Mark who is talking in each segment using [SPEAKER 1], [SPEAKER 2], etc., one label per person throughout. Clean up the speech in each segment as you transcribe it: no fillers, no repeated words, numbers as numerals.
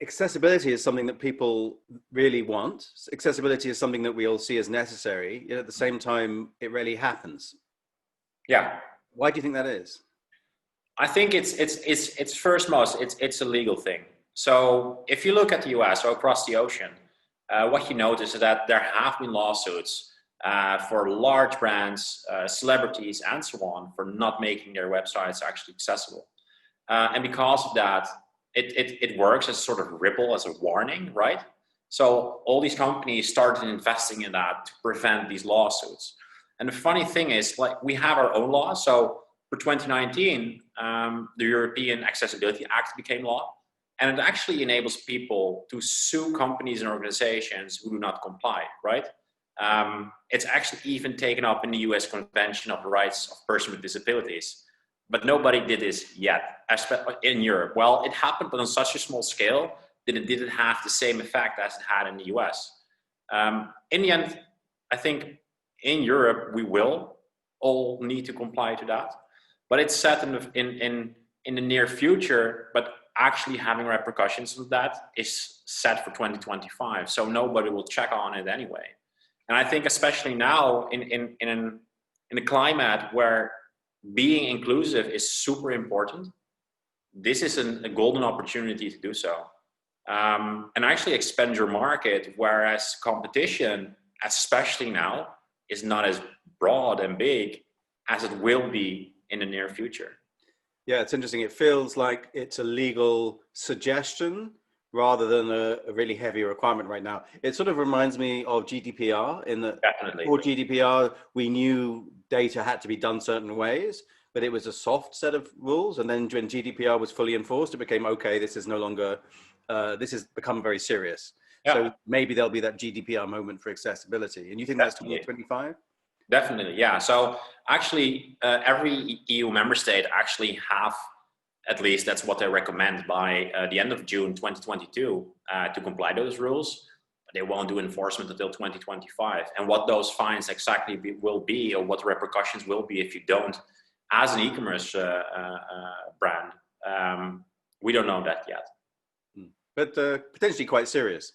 [SPEAKER 1] accessibility is something that people really want. Accessibility is something that we all see as necessary, yet at the same time, it rarely happens.
[SPEAKER 2] Yeah,
[SPEAKER 1] Why do you think that is?
[SPEAKER 2] I think it's first most it's a legal thing. So if you look at the US or across the ocean, what you notice is that there have been lawsuits for large brands, celebrities, and so on for not making their websites actually accessible. And because of that, it works as sort of ripple, as a warning, right? So all these companies started investing in that to prevent these lawsuits. And the funny thing is, like, we have our own law. So for 2019, the European Accessibility Act became law, and it actually enables people to sue companies and organizations who do not comply, right? It's actually even taken up in the US Convention of the Rights of Persons with Disabilities, but nobody did this yet in Europe. Well, it happened, but on such a small scale that it didn't have the same effect as it had in the US. In the end, I think in Europe, we will all need to comply to that, but it's set in the near future, but actually having repercussions of that is set for 2025. So nobody will check on it anyway. And I think especially now in a climate where being inclusive is super important, this is a golden opportunity to do so. And actually expand your market, whereas competition, especially now, is not as broad and big as it will be in the near future.
[SPEAKER 1] Yeah, it's interesting. It feels like it's a legal suggestion rather than a really heavy requirement right now. It sort of reminds me of GDPR in that before GDPR, we knew data had to be done certain ways, but it was a soft set of rules. And then when GDPR was fully enforced, it became, okay, this is no longer, this has become very serious. Yeah. So maybe there'll be that GDPR moment for accessibility. And you think that's 2025?
[SPEAKER 2] Definitely, yeah. So actually, every EU member state actually have, at least that's what they recommend, by the end of June 2022 to comply to those rules. They won't do enforcement until 2025. And what those fines exactly will be, or what the repercussions will be if you don't, as an e-commerce brand, we don't know that yet.
[SPEAKER 1] But potentially quite serious.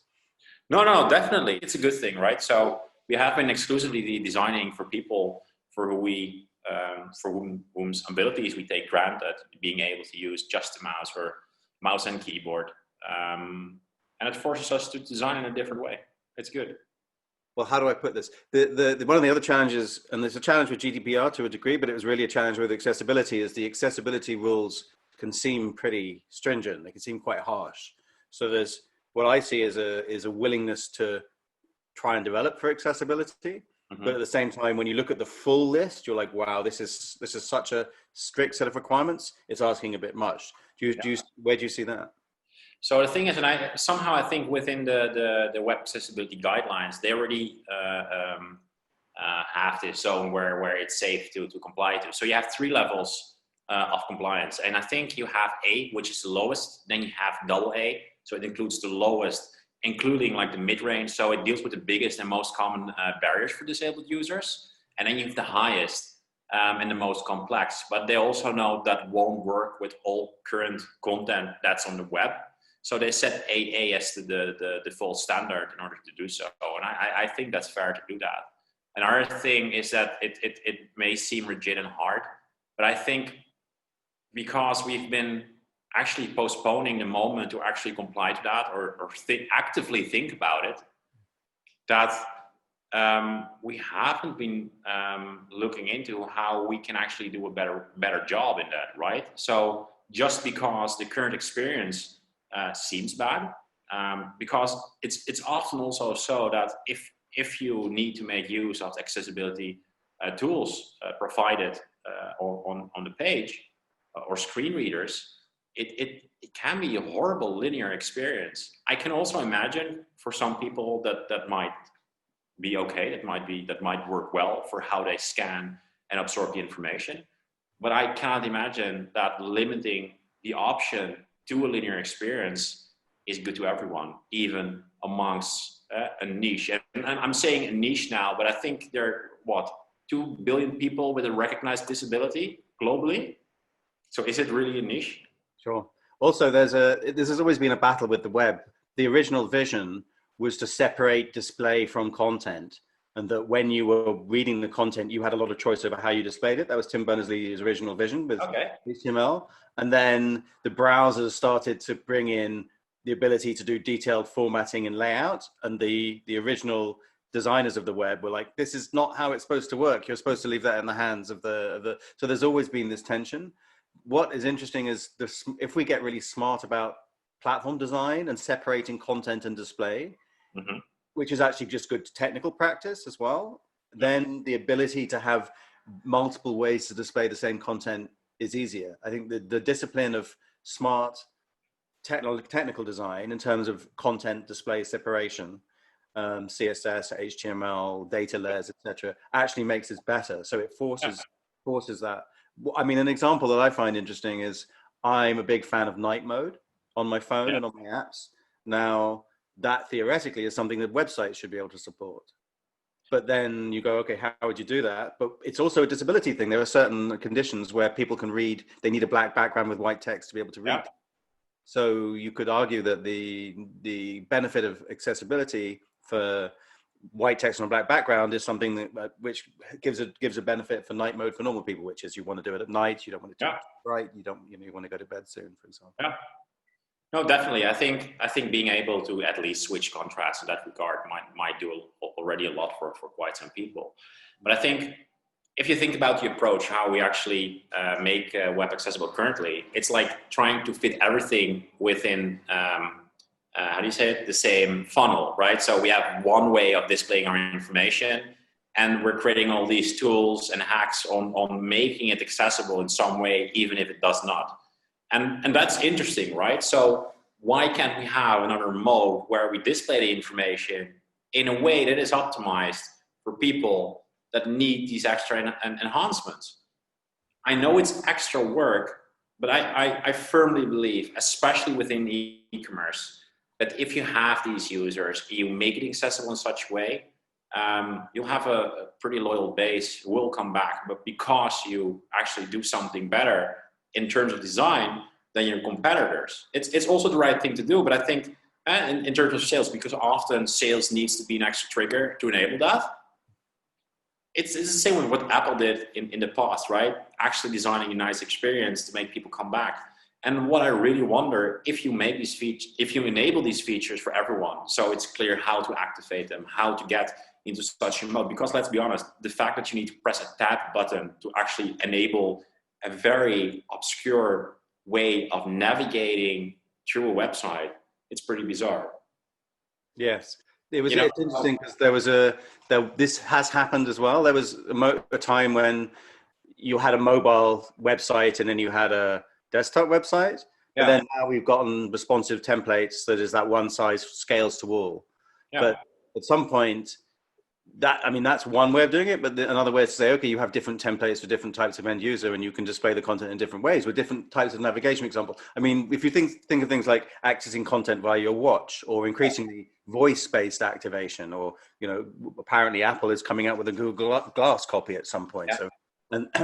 [SPEAKER 2] No, definitely. It's a good thing, right? So we have been exclusively designing for people for who we, whom's abilities we take granted, being able to use just a mouse or mouse and keyboard. And it forces us to design in a different way. It's good.
[SPEAKER 1] Well, how do I put this? One of the other challenges, and there's a challenge with GDPR to a degree, but it was really a challenge with accessibility, is the accessibility rules can seem pretty stringent. They can seem quite harsh. So there's, what I see is a willingness to try and develop for accessibility. Mm-hmm. But at the same time, when you look at the full list, you're like, wow, this is such a strict set of requirements. It's asking a bit much. Where do you see that?
[SPEAKER 2] So the thing is, and I think within the web accessibility guidelines, they already have this zone where it's safe to comply to. So you have 3 levels of compliance, and I think you have A, which is the lowest. Then you have AA, so it includes the lowest, including like the mid-range. So it deals with the biggest and most common barriers for disabled users. And then you have the highest and the most complex. But they also know that won't work with all current content that's on the web. So they set AA as the default standard in order to do so. And I think that's fair to do that. Another thing is that it may seem rigid and hard, but I think because we've been actually postponing the moment to actually comply to that or actively think about it, that we haven't been looking into how we can actually do a better job in that, right? So just because the current experience seems bad, because it's often also so that if you need to make use of accessibility tools provided on the page or screen readers, it can be a horrible linear experience. I can also imagine for some people that might be okay, that might work well for how they scan and absorb the information. But I can't imagine that limiting the option to a linear experience is good to everyone, even amongst a niche. And I'm saying a niche now, but I think there are 2 billion people with a recognized disability globally. So is it really a niche?
[SPEAKER 1] Sure. Also, there's always been a battle with the web. The original vision was to separate display from content, and that when you were reading the content, you had a lot of choice over how you displayed it. That was Tim Berners-Lee's original vision with HTML. And then the browsers started to bring in the ability to do detailed formatting and layout. And the original designers of the web were like, this is not how it's supposed to work. You're supposed to leave that in the hands of the so there's always been this tension. What is interesting is if we get really smart about platform design and separating content and display, which is actually just good technical practice as well, then the ability to have multiple ways to display the same content is easier. I think the discipline of smart technical design in terms of content display separation, CSS, HTML, data layers, etc., actually makes it better. So it forces that. I mean, an example that I find interesting is I'm a big fan of night mode on my phone and on my apps. Now, that theoretically is something that websites should be able to support. But then you go, okay, how would you do that? But it's also a disability thing. There are certain conditions where people can read, they need a black background with white text to be able to read. So you could argue that the benefit of accessibility for white text on a black background is something that which gives a benefit for night mode for normal people, which is you want to do it at night, you don't want to do it bright, you want to go to bed soon, for example.
[SPEAKER 2] No, definitely. I think being able to at least switch contrast in that regard might do already a lot for quite some people. But I think if you think about the approach, how we actually make web accessible currently, it's like trying to fit everything within how do you say it? The same funnel, right? So we have one way of displaying our information, and we're creating all these tools and hacks on making it accessible in some way, even if it does not. And that's interesting, right? So why can't we have another mode where we display the information in a way that is optimized for people that need these extra enhancements? I know it's extra work, but I firmly believe, especially within e-commerce, that if you have these users, you make it accessible in such a way, you'll have a pretty loyal base who will come back. But because you actually do something better in terms of design than your competitors, it's also the right thing to do. But I think in terms of sales, because often sales needs to be an extra trigger to enable that. It's the same with what Apple did in the past, right? Actually designing a nice experience to make people come back. And what I really wonder, if you make these features, if you enable these features for everyone, so it's clear how to activate them, how to get into such a mode. Because let's be honest, the fact that you need to press a tab button to actually enable a very obscure way of navigating through a website, it's pretty bizarre.
[SPEAKER 1] Yes. It's interesting because this has happened as well. There was a time when you had a mobile website and then you had a desktop website. But then now we've gotten responsive templates that is that one size scales to all. But at some point, that's one way of doing it. But another way is to say, okay, you have different templates for different types of end user, and you can display the content in different ways with different types of navigation. For example, I mean, if you think of things like accessing content via your watch, or increasingly voice-based activation, or apparently Apple is coming out with a Google Glass copy at some point. So,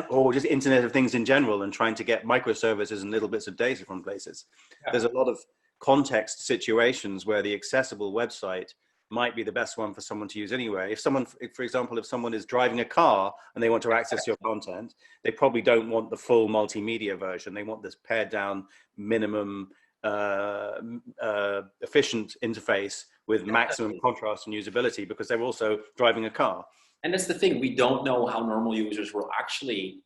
[SPEAKER 1] or just Internet of Things in general, and trying to get microservices and little bits of data from places. There's a lot of context situations where the accessible website might be the best one for someone to use anyway. For example, if someone is driving a car and they want to access your content, they probably don't want the full multimedia version. They want this pared down, minimum efficient interface with maximum contrast and usability, because they're also driving a car.
[SPEAKER 2] And that's the thing, we don't know how normal users will actually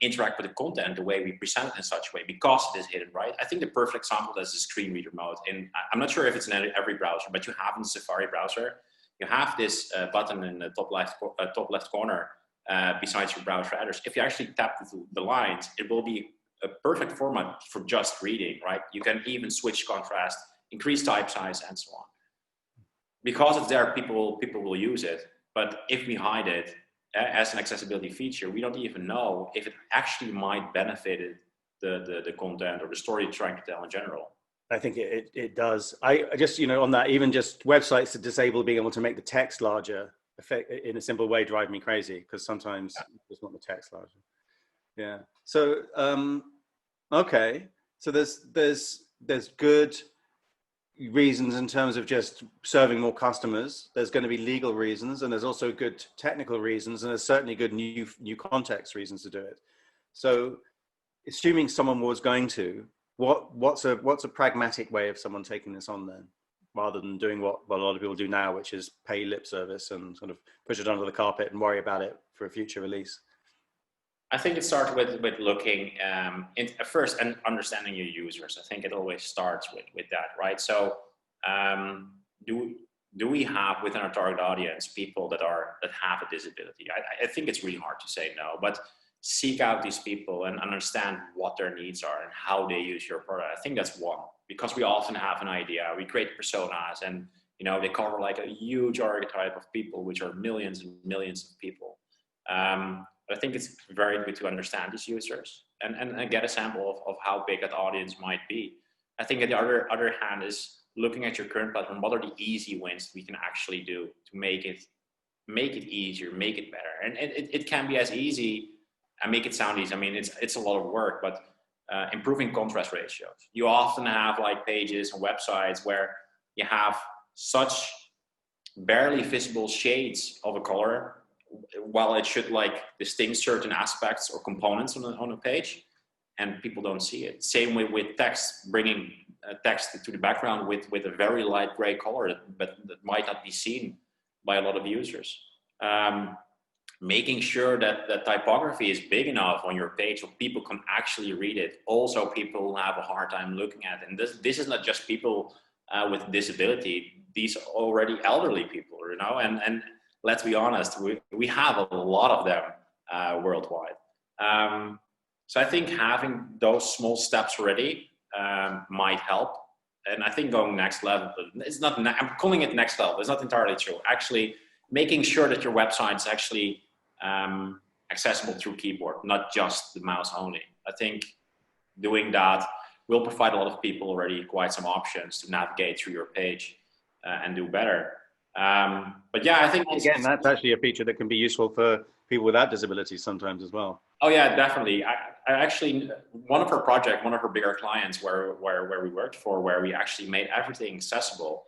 [SPEAKER 2] interact with the content the way we present it in such a way, because it is hidden, right? I think the perfect example is the screen reader mode. And I'm not sure if it's in every browser, but you have in the Safari browser, you have this button in the top left corner besides your browser headers. If you actually tap the lines, it will be a perfect format for just reading, right? You can even switch contrast, increase type size, and so on. Because it's there, people will use it. But if we hide it as an accessibility feature, we don't even know if it actually might benefit the content or the story you're trying to tell in general.
[SPEAKER 1] I think it does. I just, on that, even just websites that disable being able to make the text larger in a simple way drive me crazy, because sometimes you just want the text larger. Yeah. So, okay. So there's good reasons in terms of just serving more customers. There's going to be legal reasons, and there's also good technical reasons, and there's certainly good new context reasons to do it. So assuming someone was going to, what's a pragmatic way of someone taking this on then, rather than doing what a lot of people do now, which is pay lip service and sort of push it under the carpet and worry about it for a future release?
[SPEAKER 2] I think it starts with looking first and understanding your users. I think it always starts with that, right? So do we have within our target audience people that have a disability? I think it's really hard to say no, but seek out these people and understand what their needs are and how they use your product. I think that's one, because we often have an idea. We create personas, and they cover like a huge archetype of people, which are millions and millions of people. But I think it's very good to understand these users and get a sample of how big that audience might be. I think on the other hand is looking at your current platform. What are the easy wins we can actually do to make it easier, make it better? And it can be as easy, and make it sound easy. I mean, it's a lot of work, but improving contrast ratios. You often have like pages and websites where you have such barely visible shades of a color, while it should like distinct certain aspects or components on a page, and people don't see it. Same way with text, bringing text to the background with a very light gray color that might not be seen by a lot of users. Making sure that the typography is big enough on your page so people can actually read it. Also, people have a hard time looking at it. And this is not just people with disability. These are already elderly people, and let's be honest, we have a lot of them worldwide. So I think having those small steps ready might help. And I think going next level, I'm calling it next level. It's not entirely true. Actually, making sure that your website is actually accessible through keyboard, not just the mouse only. I think doing that will provide a lot of people already quite some options to navigate through your page and do better. But yeah, I think
[SPEAKER 1] again, that's actually a feature that can be useful for people without disabilities sometimes as well.
[SPEAKER 2] Oh yeah, definitely. I actually, one of her bigger clients where we worked for, where we actually made everything accessible.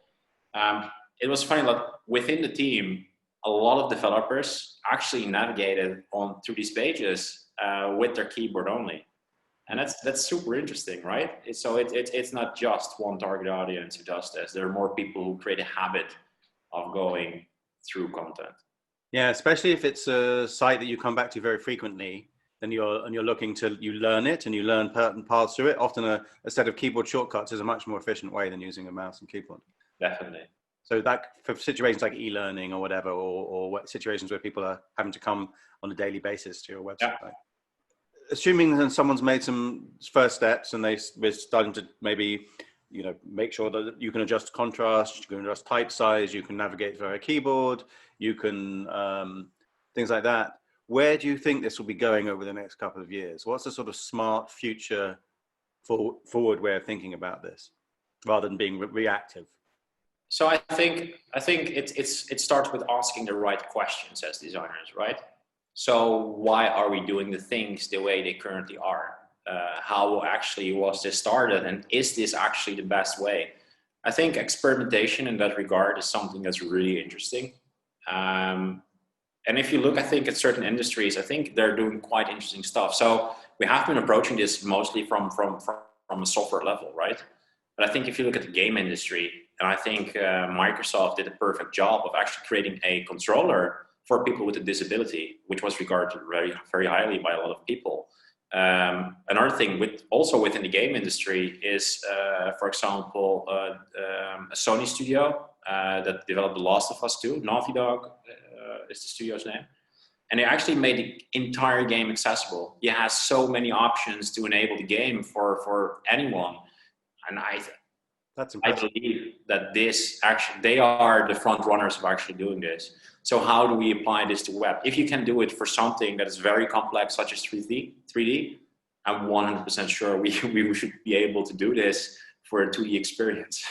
[SPEAKER 2] It was funny that within the team, a lot of developers actually navigated through these pages with their keyboard only. And that's super interesting, right? So it's not just one target audience who does this. There are more people who create a habit of going through content.
[SPEAKER 1] Yeah, especially if it's a site that you come back to very frequently, then you're looking to learn it and you learn paths through it. Often a set of keyboard shortcuts is a much more efficient way than using a mouse and keyboard.
[SPEAKER 2] Definitely.
[SPEAKER 1] So that for situations like e-learning or whatever, or situations where people are having to come on a daily basis to your website.
[SPEAKER 2] Yeah.
[SPEAKER 1] Assuming that someone's made some first steps and we're starting to maybe, make sure that you can adjust contrast, you can adjust type size, you can navigate via a keyboard, you can, things like that. Where do you think this will be going over the next couple of years? What's the sort of smart future forward way of thinking about this, rather than being reactive?
[SPEAKER 2] So I think it starts with asking the right questions as designers, right? So why are we doing the things the way they currently are? How actually was this started, and is this actually the best way? I think experimentation in that regard is something that's really interesting. And if you look, I think at certain industries, I think they're doing quite interesting stuff. So we have been approaching this mostly from a software level, right? But I think if you look at the game industry, and I think Microsoft did a perfect job of actually creating a controller for people with a disability, which was regarded very, very highly by a lot of people. Another thing also within the game industry is, for example, a Sony studio that developed The Last of Us 2, Naughty Dog is the studio's name. And they actually made the entire game accessible. You have so many options to enable the game for anyone. And I believe that they are the front runners of actually doing this. So how do we apply this to web? If you can do it for something that is very complex, such as 3D, I'm 100% sure we should be able to do this for a 2D experience.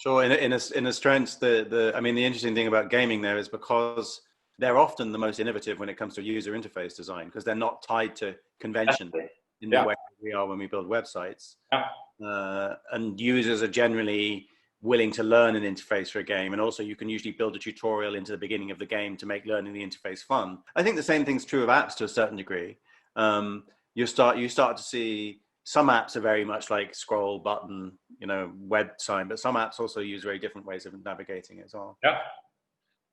[SPEAKER 1] Sure. In a strength, the interesting thing about gaming there is because they're often the most innovative when it comes to user interface design, because they're not tied to convention in the way we are when we build websites.
[SPEAKER 2] Yeah.
[SPEAKER 1] And users are generally willing to learn an interface for a game. And also you can usually build a tutorial into the beginning of the game to make learning the interface fun. I think the same thing's true of apps to a certain degree. You start to see some apps are very much like scroll button, web sign, but some apps also use very different ways of navigating it as well.
[SPEAKER 2] Yeah.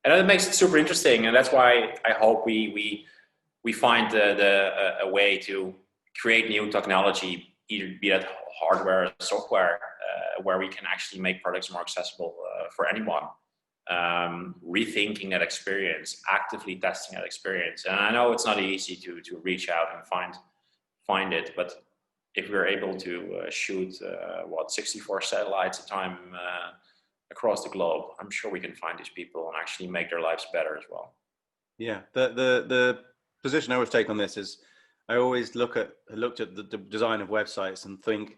[SPEAKER 2] And that makes it super interesting. And that's why I hope we find a way to create new technology, either be it hardware or software, where we can actually make products more accessible for anyone. Rethinking that experience, actively testing that experience. And I know it's not easy to reach out and find it, but if we're able to shoot 64 satellites a time across the globe, I'm sure we can find these people and actually make their lives better as well.
[SPEAKER 1] Yeah, the position I always take on this is I always looked at the design of websites and think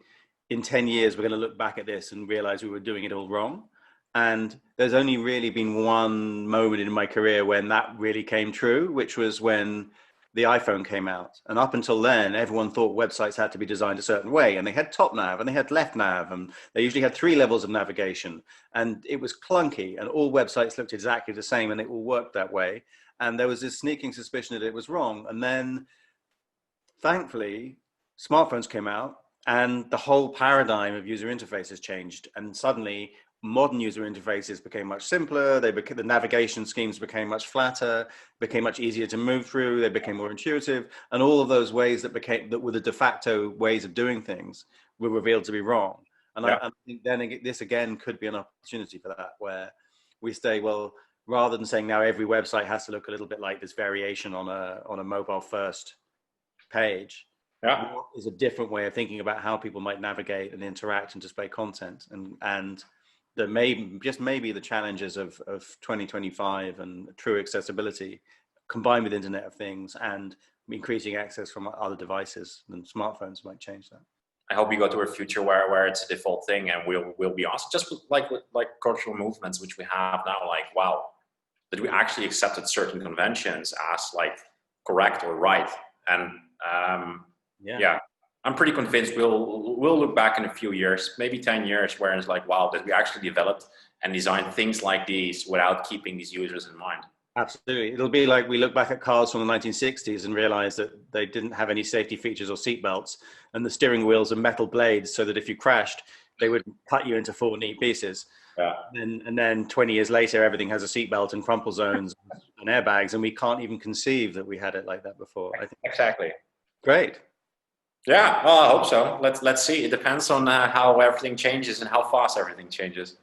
[SPEAKER 1] in 10 years we're going to look back at this and realize we were doing it all wrong. And there's only really been one moment in my career when that really came true, which was when the iPhone came out. And up until then, everyone thought websites had to be designed a certain way, and they had top nav and they had left nav, and they usually had 3 levels of navigation, and it was clunky, and all websites looked exactly the same and it all worked that way. And there was this sneaking suspicion that it was wrong. And then thankfully smartphones came out and the whole paradigm of user interfaces changed, and suddenly modern user interfaces became much simpler. The navigation schemes became much flatter, became much easier to move through. They became more intuitive, and all of those ways that were the de facto ways of doing things were revealed to be wrong. And I think then this again could be an opportunity for that, where we say, well, rather than saying now every website has to look a little bit like this variation on a mobile first page, what is a different way of thinking about how people might navigate and interact and display content, and the maybe the challenges of 2025 and true accessibility combined with Internet of Things and increasing access from other devices than smartphones might change that.
[SPEAKER 2] I hope we go to a future where it's a default thing, and we'll be awesome. Just like cultural movements, which we have now, like, wow, that we actually accepted certain conventions as like correct or right. And I'm pretty convinced we'll look back in a few years, maybe 10 years, where it's like, wow, that we actually developed and designed things like these without keeping these users in mind.
[SPEAKER 1] Absolutely. It'll be like we look back at cars from the 1960s and realize that they didn't have any safety features or seat belts, and the steering wheels are metal blades so that if you crashed, they would cut you into 4 neat pieces.
[SPEAKER 2] Yeah.
[SPEAKER 1] And then 20 years later, everything has a seatbelt and crumple zones and airbags, and we can't even conceive that we had it like that before. I think.
[SPEAKER 2] Exactly.
[SPEAKER 1] Great.
[SPEAKER 2] Yeah, well, I hope so. Let's see. It depends on how everything changes and how fast everything changes.